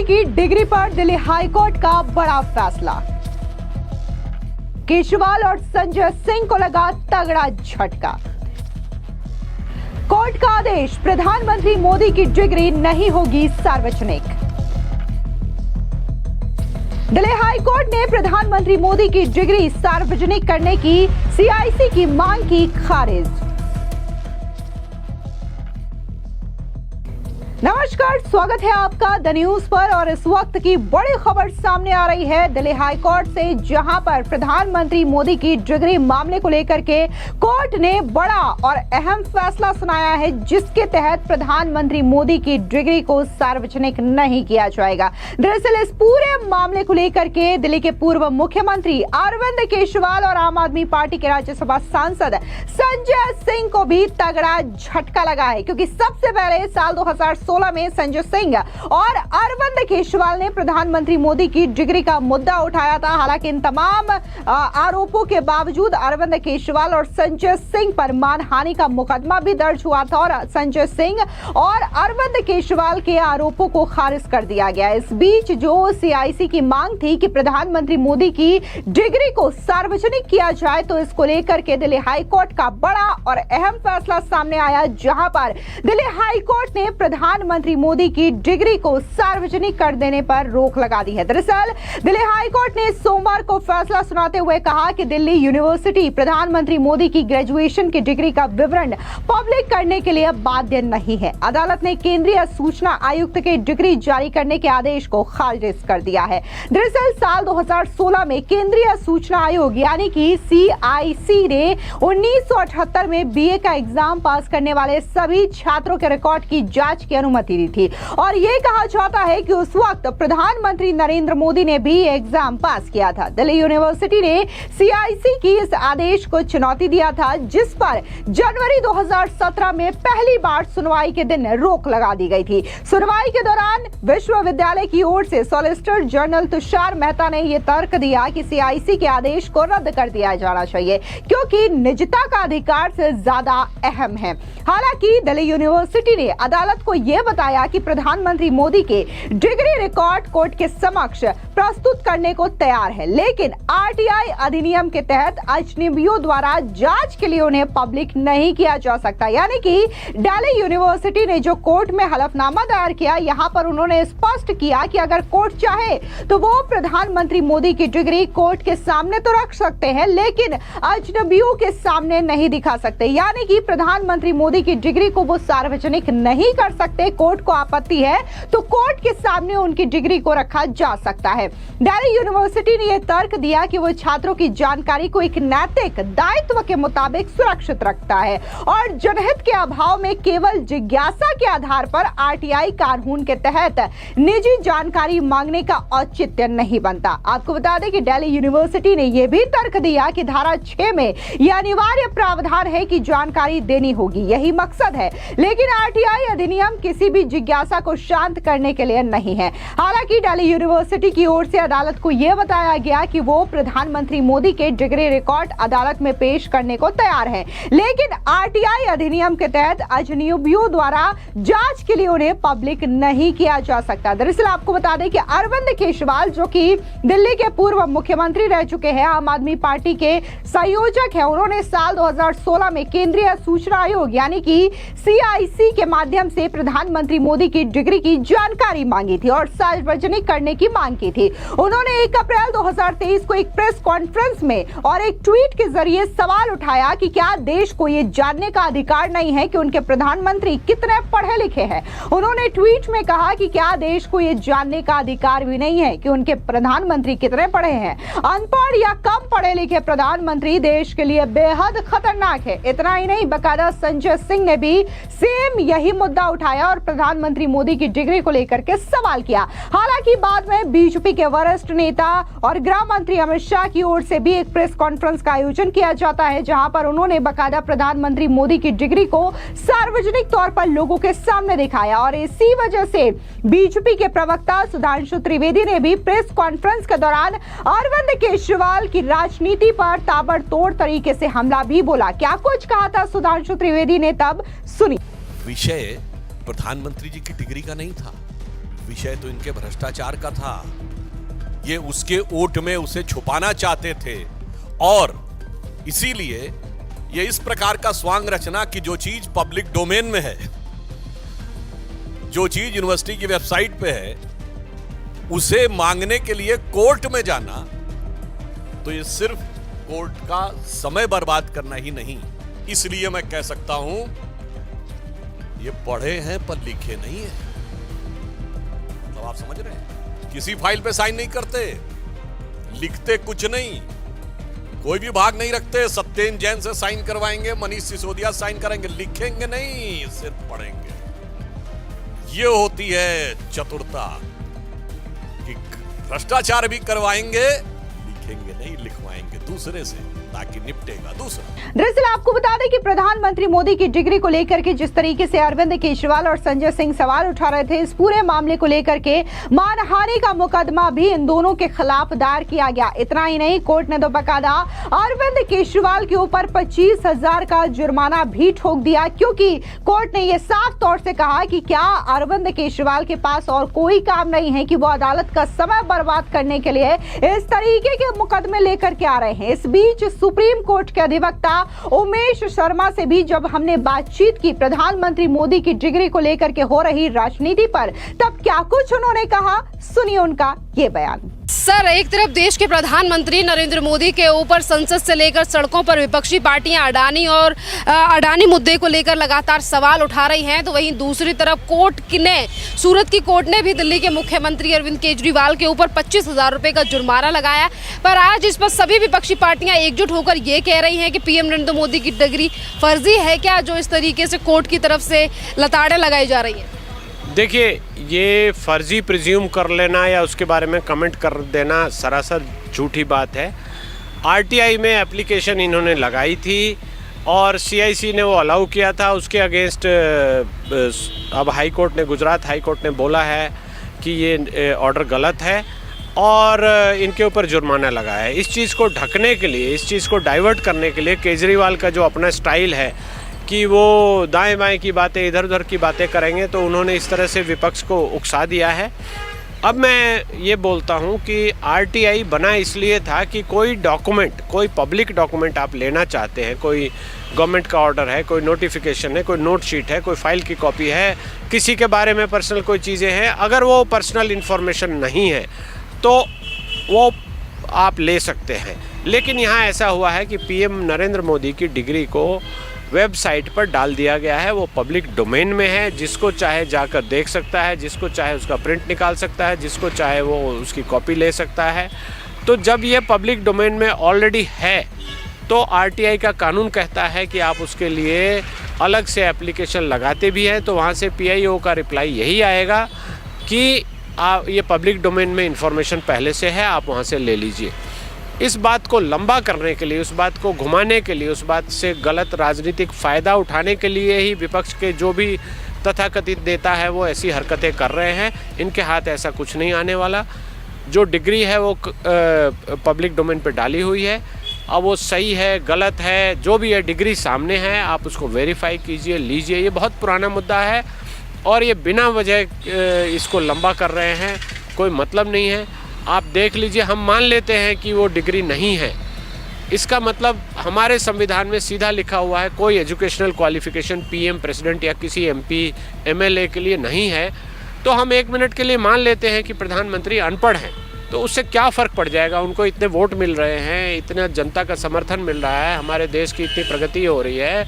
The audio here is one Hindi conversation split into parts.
की डिग्री पर दिल्ली हाईकोर्ट का बड़ा फैसला। केजरीवाल और संजय सिंह को लगा तगड़ा झटका। कोर्ट का आदेश, प्रधानमंत्री मोदी की डिग्री नहीं होगी सार्वजनिक। दिल्ली हाईकोर्ट ने प्रधानमंत्री मोदी की डिग्री सार्वजनिक करने की सीआईसी की मांग की खारिज। नमस्कार, स्वागत है आपका द न्यूज पर। और इस वक्त की बड़ी खबर सामने आ रही है दिल्ली हाईकोर्ट से, जहां पर प्रधानमंत्री मोदी की डिग्री मामले को लेकर के कोर्ट ने बड़ा और अहम फैसला सुनाया है, जिसके तहत प्रधानमंत्री मोदी की डिग्री को सार्वजनिक नहीं किया जाएगा। दरअसल इस पूरे मामले को लेकर के दिल्ली के पूर्व मुख्यमंत्री अरविंद केजरीवाल और आम आदमी पार्टी के राज्यसभा सांसद संजय सिंह को भी तगड़ा झटका लगा है, क्योंकि सबसे पहले साल 2016 में संजय सिंह और अरविंद केजरीवाल ने प्रधानमंत्री मोदी की डिग्री का मुद्दा उठाया था। हालांकि इन तमाम आरोपों के बावजूद अरविंद केजरीवाल और संजय सिंह पर मानहानि का मुकदमा भी दर्ज हुआ था और संजय सिंह और अरविंद केजरीवाल के आरोपों को खारिज कर दिया गया। इस बीच जो सीआईसी की मांग थी कि प्रधानमंत्री मोदी की डिग्री को सार्वजनिक किया जाए, तो इसको लेकर के दिल्ली हाईकोर्ट का बड़ा और अहम फैसला सामने आया, जहां पर दिल्ली हाईकोर्ट ने प्रधानमंत्री मोदी की डिग्री को सार्वजनिक कर देने पर रोक लगा दी है। दरअसल दिल्ली हाईकोर्ट ने सोमवार को फैसला सुनाते हुए कहा कि दिल्ली यूनिवर्सिटी प्रधानमंत्री मोदी की ग्रेजुएशन की डिग्री का विवरण पब्लिक करने के लिए बाध्य नहीं है। अदालत ने केंद्रीय सूचना आयुक्त के डिग्री जारी करने के आदेश को खारिज कर दिया है। दरअसल साल 2016 में केंद्रीय सूचना आयोग यानी कि सीआईसी ने 1978 में बीए का एग्जाम पास करने वाले सभी छात्रों के रिकॉर्ड की जांच की अनुमति दी थी और यह कहा जाता है कि उस वक्त प्रधानमंत्री नरेंद्र मोदी ने भी एग्जाम पास किया था। दिल्ली यूनिवर्सिटी ने सीआईसी की इस आदेश को चुनौती दिया था, जिस पर जनवरी 2017 में पहली बार सुनवाई के दिन रोक लगा दी गई थी। सुनवाई के दौरान विश्वविद्यालय की ओर से सॉलिसिटर जनरल तुषार मेहता ने यह तर्क दिया कि सीआईसी के आदेश को रद्द कर दिया जाना चाहिए, क्योंकि निजता का अधिकार से ज्यादा अहम है। हालांकि दिल्ली यूनिवर्सिटी ने अदालत को यह बताया कि प्रधानमंत्री मोदी के डिग्री रिकॉर्ड कोर्ट के समक्ष प्रस्तुत करने को तैयार है, लेकिन आरटीआई अधिनियम के तहत अजनबियों द्वारा जांच के लिए उन्हें पब्लिक नहीं किया जा सकता। यानी कि दिल्ली यूनिवर्सिटी ने जो कोर्ट में हलफनामा दायर किया, यहां पर उन्होंने स्पष्ट किया कि अगर कोर्ट चाहे तो वो प्रधानमंत्री मोदी की डिग्री कोर्ट के सामने तो रख सकते हैं, लेकिन अजनबियों के सामने नहीं दिखा सकते। यानी कि प्रधानमंत्री मोदी की डिग्री को वो सार्वजनिक नहीं कर सकते। कोर्ट को आपत्ति है तो कोर्ट के सामने उनकी डिग्री को रखा जा सकता है। दिल्ली यूनिवर्सिटी ने यह तर्क दिया कि वो छात्रों की जानकारी को एक नैतिक दायित्व के मुताबिक सुरक्षित रखता है और जनहित के अभाव में केवल जिज्ञासा के आधार पर आरटीआई कानून के तहत निजी जानकारी मांगने का औचित्य नहीं बनता। आपको बता दें कि दिल्ली यूनिवर्सिटी ने यह भी तर्क दिया कि धारा 6 में यह अनिवार्य प्रावधान है कि जानकारी देनी होगी, यही मकसद है, लेकिन आरटीआई अधिनियम किसी भी जिज्ञासा को शांत करने के लिए नहीं है। हालांकि दिल्ली यूनिवर्सिटी की ओर से अदालत को यह बताया गया कि वो प्रधानमंत्री मोदी के डिग्री रिकॉर्ड अदालत में पेश करने को तैयार है, लेकिन आरटीआई अधिनियम के तहत अजनबियों द्वारा जांच के लिए उन्हें पब्लिक नहीं किया जा सकता। दरअसल आपको बता दें कि अरविंद केजरीवाल, जो कि दिल्ली के पूर्व मुख्यमंत्री रह चुके हैं, आम आदमी पार्टी के संयोजक हैं, उन्होंने साल 2016 में केंद्रीय सूचना आयोग यानी कि सीआईसी के माध्यम से प्रधानमंत्री मोदी की डिग्री की जानकारी मांगी थी और सार्वजनिक करने की मांग की थी। उन्होंने 1 अप्रैल 2023 को एक प्रेस कॉन्फ्रेंस में और एक ट्वीट के जरिए सवाल उठाया कि क्या देश को यह जानने का अधिकार नहीं है कि उनके प्रधानमंत्री कितने पढ़े लिखे हैं। उन्होंने ट्वीट में कहा कि क्या देश को यह जानने का अधिकार भी नहीं है कि उनके प्रधानमंत्री कितने पढ़े हैं। अनपढ़ या कम पढ़े लिखे प्रधानमंत्री देश के लिए बेहद खतरनाक है। इतना ही नहीं, बकायदा संजय सिंह ने भी सेम यही मुद्दा उठाया और प्रधानमंत्री मोदी की डिग्री को लेकर के सवाल किया। हालांकि बाद में बीजेपी के वरिष्ठ नेता और गृह मंत्री अमित शाह की ओर से भी एक प्रेस कॉन्फ्रेंस का आयोजन किया जाता है, जहां पर उन्होंने बकायदा प्रधानमंत्री मोदी की डिग्री को सार्वजनिक तौर पर लोगों के सामने दिखाया और इसी वजह से बीजेपी के प्रवक्ता सुधांशु त्रिवेदी ने भी प्रेस कॉन्फ्रेंस के दौरान अरविंद केजरीवाल की राजनीति पर ताबड़तोड़ तरीके से हमला भी बोला। क्या कुछ कहा था सुधांशु त्रिवेदी ने, तब सुनी। विषय प्रधानमंत्री जी की डिग्री का नहीं था, विषय तो इनके भ्रष्टाचार का था। ये उसके ओट में उसे छुपाना चाहते थे और इसीलिए ये इस प्रकार का स्वांग रचना कि जो चीज पब्लिक डोमेन में है, जो चीज यूनिवर्सिटी की वेबसाइट पे है, उसे मांगने के लिए कोर्ट में जाना, तो ये सिर्फ कोर्ट का समय बर्बाद करना ही नहीं। इसलिए मैं कह सकता हूं ये पढ़े हैं पर लिखे नहीं है। मतलब आप समझ रहे हैं, किसी फाइल पे साइन नहीं करते, लिखते कुछ नहीं, कोई भी भाग नहीं रखते। सत्येंद्र जैन से साइन करवाएंगे, मनीष सिसोदिया साइन कराएंगे, लिखेंगे नहीं, सिर्फ पढ़ेंगे। ये होती है चतुरता कि भ्रष्टाचार भी करवाएंगे, लिखेंगे नहीं, लिखवाएंगे दूसरे से, ताकि निपटेगा दूसरा। दरअसल आपको बता दें कि प्रधानमंत्री मोदी की डिग्री को लेकर के जिस तरीके से अरविंद केजरीवाल और संजय सिंह सवाल उठा रहे थे, इस पूरे मामले को लेकर के मानहानि का मुकदमा भी इन दोनों के खिलाफ दायर किया गया। इतना ही नहीं, कोर्ट ने तो बकायदा अरविंद केजरीवाल के ऊपर 25,000 का जुर्माना भी ठोक दिया, क्योंकि कोर्ट ने यह साफ तौर से कहा कि क्या अरविंद केजरीवाल के पास और कोई काम नहीं है कि वो अदालत का समय बर्बाद करने के लिए इस तरीके के मुकदमे लेकर के आ रहे हैं। इस बीच सुप्रीम कोर्ट के अधिवक्ता उमेश शर्मा से भी जब हमने बातचीत की प्रधानमंत्री मोदी की डिग्री को लेकर के हो रही राजनीति पर, तब क्या कुछ उन्होंने कहा, सुनिए उनका ये बयान। सर, एक तरफ देश के प्रधानमंत्री नरेंद्र मोदी के ऊपर संसद से लेकर सड़कों पर विपक्षी पार्टियां अडानी मुद्दे को लेकर लगातार सवाल उठा रही हैं, तो वहीं दूसरी तरफ सूरत की कोर्ट ने भी दिल्ली के मुख्यमंत्री अरविंद केजरीवाल के ऊपर 25,000 रुपए का जुर्माना लगाया। पर आज इस पर सभी विपक्षी पार्टियां एकजुट होकर ये कह रही हैं कि पीएम नरेंद्र मोदी की डिग्री फर्जी है क्या, जो इस तरीके से कोर्ट की तरफ से लताड़ें लगाई जा रही हैं। देखिए, ये फर्जी प्रिज्यूम कर लेना या उसके बारे में कमेंट कर देना सरासर झूठी बात है। आरटीआई में एप्लीकेशन इन्होंने लगाई थी और सीआईसी ने वो अलाउ किया था, उसके अगेंस्ट अब हाई कोर्ट ने, गुजरात हाई कोर्ट ने बोला है कि ये ऑर्डर गलत है और इनके ऊपर जुर्माना लगाया है। इस चीज़ को ढकने के लिए, इस चीज़ को डाइवर्ट करने के लिए केजरीवाल का जो अपना स्टाइल है कि वो दाएं बाएं की बातें, इधर उधर की बातें करेंगे, तो उन्होंने इस तरह से विपक्ष को उकसा दिया है। अब मैं ये बोलता हूँ कि आरटीआई बना इसलिए था कि कोई डॉक्यूमेंट, कोई पब्लिक डॉक्यूमेंट आप लेना चाहते हैं, कोई गवर्नमेंट का ऑर्डर है, कोई नोटिफिकेशन है, कोई नोट शीट है, कोई फाइल की कॉपी है, किसी के बारे में पर्सनल कोई चीज़ें हैं, अगर वो पर्सनल इन्फॉर्मेशन नहीं है तो वो आप ले सकते हैं। लेकिन यहाँ ऐसा हुआ है कि पीएम नरेंद्र मोदी की डिग्री को वेबसाइट पर डाल दिया गया है, वो पब्लिक डोमेन में है, जिसको चाहे जाकर देख सकता है, जिसको चाहे उसका प्रिंट निकाल सकता है, जिसको चाहे वो उसकी कॉपी ले सकता है। तो जब ये पब्लिक डोमेन में ऑलरेडी है तो आरटीआई का कानून कहता है कि आप उसके लिए अलग से एप्लीकेशन लगाते भी हैं तो वहाँ से पीआईओ का रिप्लाई यही आएगा कि ये पब्लिक डोमेन में इंफॉर्मेशन पहले से है, आप वहाँ से ले लीजिए। इस बात को लंबा करने के लिए, उस बात को घुमाने के लिए, उस बात से गलत राजनीतिक फ़ायदा उठाने के लिए ही विपक्ष के जो भी तथाकथित नेता है वो ऐसी हरकतें कर रहे हैं। इनके हाथ ऐसा कुछ नहीं आने वाला। जो डिग्री है वो पब्लिक डोमेन पर डाली हुई है, अब वो सही है गलत है जो भी है, डिग्री सामने है, आप उसको वेरीफाई कीजिए, लीजिए। ये बहुत पुराना मुद्दा है और ये बिना वजह इसको लंबा कर रहे हैं, कोई मतलब नहीं है। आप देख लीजिए, हम मान लेते हैं कि वो डिग्री नहीं है, इसका मतलब हमारे संविधान में सीधा लिखा हुआ है कोई एजुकेशनल क्वालिफिकेशन पीएम, प्रेसिडेंट या किसी एमपी एमएलए के लिए नहीं है, तो हम एक मिनट के लिए मान लेते हैं कि प्रधानमंत्री अनपढ़ हैं, तो उससे क्या फ़र्क पड़ जाएगा। उनको इतने वोट मिल रहे हैं, इतना जनता का समर्थन मिल रहा है, हमारे देश की इतनी प्रगति हो रही है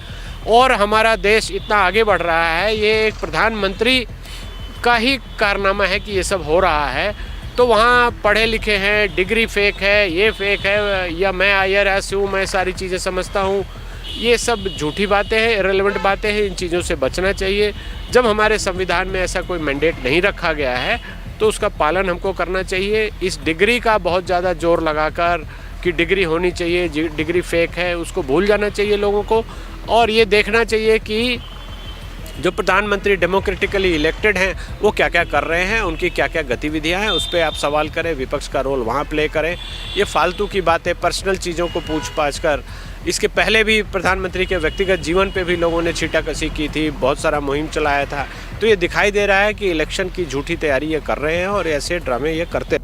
और हमारा देश इतना आगे बढ़ रहा है, ये एक प्रधानमंत्री का ही कारनामा है कि ये सब हो रहा है। तो वहाँ पढ़े लिखे हैं, डिग्री फेक है, ये फेक है, या मैं IRS हूँ, मैं सारी चीज़ें समझता हूँ, ये सब झूठी बातें हैं, इरेलेवेंट बातें हैं। इन चीज़ों से बचना चाहिए। जब हमारे संविधान में ऐसा कोई मैंडेट नहीं रखा गया है तो उसका पालन हमको करना चाहिए। इस डिग्री का बहुत ज़्यादा जोर लगाकर कि डिग्री होनी चाहिए, डिग्री फेक है, उसको भूल जाना चाहिए लोगों को, और ये देखना चाहिए कि जो प्रधानमंत्री डेमोक्रेटिकली इलेक्टेड हैं वो क्या क्या कर रहे हैं, उनकी क्या क्या गतिविधियां हैं, उस पर आप सवाल करें, विपक्ष का रोल वहाँ प्ले करें। ये फालतू की बातें, पर्सनल चीज़ों को पूछ पाछ कर इसके पहले भी प्रधानमंत्री के व्यक्तिगत जीवन पे भी लोगों ने छींटाकशी की थी, बहुत सारा मुहिम चलाया था। तो ये दिखाई दे रहा है कि इलेक्शन की झूठी तैयारी ये कर रहे हैं और ऐसे ड्रामे ये करते।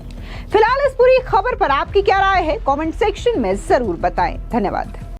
फिलहाल इस पूरी खबर पर आपकी क्या राय है, कमेंट सेक्शन में जरूर बताएं। धन्यवाद।